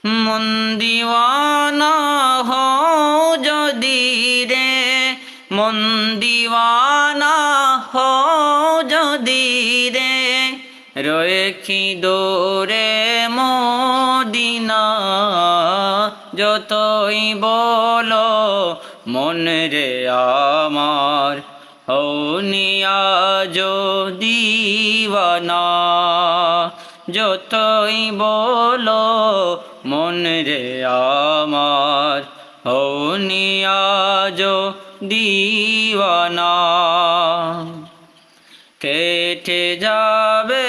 মন দিওয়ানা হও যদি রে, মন দিওয়ানা হও যদি রে, রয়েছি দূরে মদিনা। যতই বলো মন রে আমার, হউনিয়া যদি দিওয়ানা। যতই বলো মন রে আমার, হউনিয়া যদি দিওয়ানা। কেটে যাবে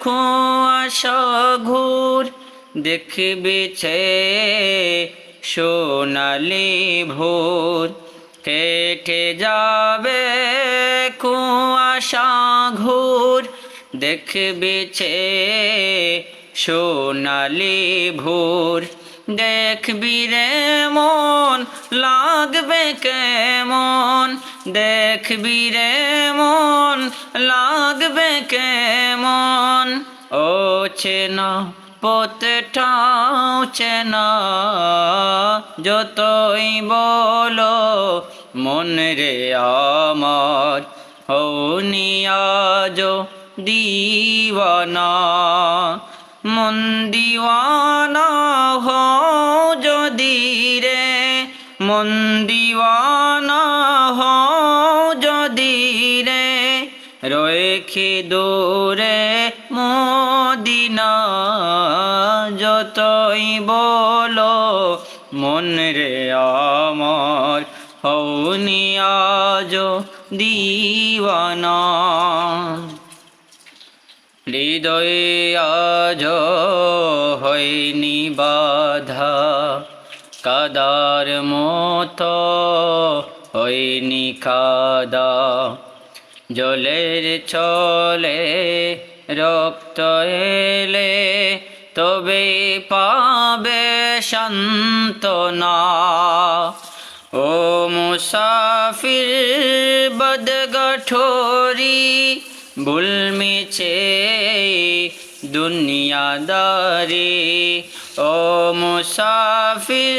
কুয়াশা ঘুর, দেখবে ছে সোনালি ভোর। কেটে যাবে কুয়াশা ঘুর, দেখবে ছে সোনালি ভোর। দেখবি রে মন লাগবে কেমন, দেখবি রে মন লাগবে কেমন। ও চেনা পথটাও চেনা, যতই বলো মন রে আমার, হউনিয়া যদি দিওয়ানা। মন দিওয়ানা হও যদি রে, মন দিওয়ানা হও যদি রে, রয়েছি দূরে মদিনা। যতই বলো মন রে আমার, হউনিয়া যদি দিওয়ানা। হৃদয়ে আজ হয়নি বাধা, কাদার মতো হয়নি কাদা। জলের চলে রক্ত এলে তবে পাবে সান্ত্বনা। ও মুসাফির বদগঠোরি, ভুল মিছে দুনিয়াদারি। ও মুসাফির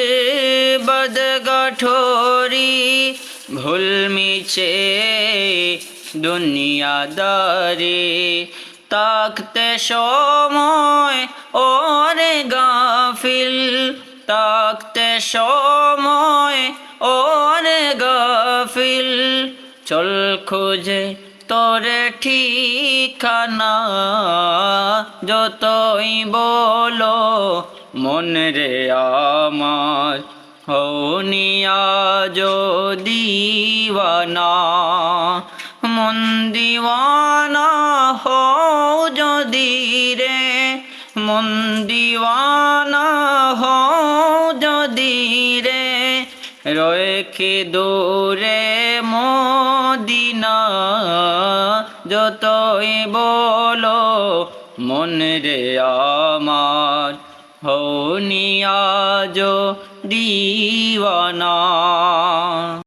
বদগঠোরি, ভুল মিছে দুনিয়াদারি। তাকতে সময় ওরে গাফিল, তাকতে সময় ওরে গাফিল। চল খুঁজে তোরে ঠিকানা, যতই বলো মন রে আমার, হউনিয়া যদি দিওয়ানা। মন দিওয়ানা হও যদি রে, মন দিওয়ানা হও যদি রে, রয়েছি দূরে মদিনা। যতই বলো মন রে আমার, হউনিয়া যদি দিওয়ানা।